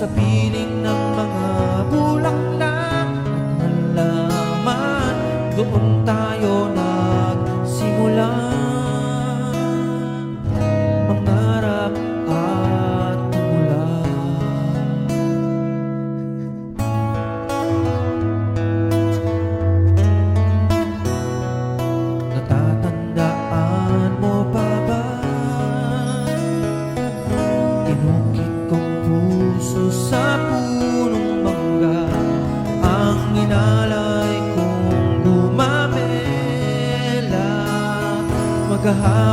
sa piling ng mga bulaklak at halaman. Doon tayo nagsimula mangarap at tumulak. Natatandaan mo pa ba? Inukit kong puso sa punong mangga, ang inalay kong gumamela. Maghahapon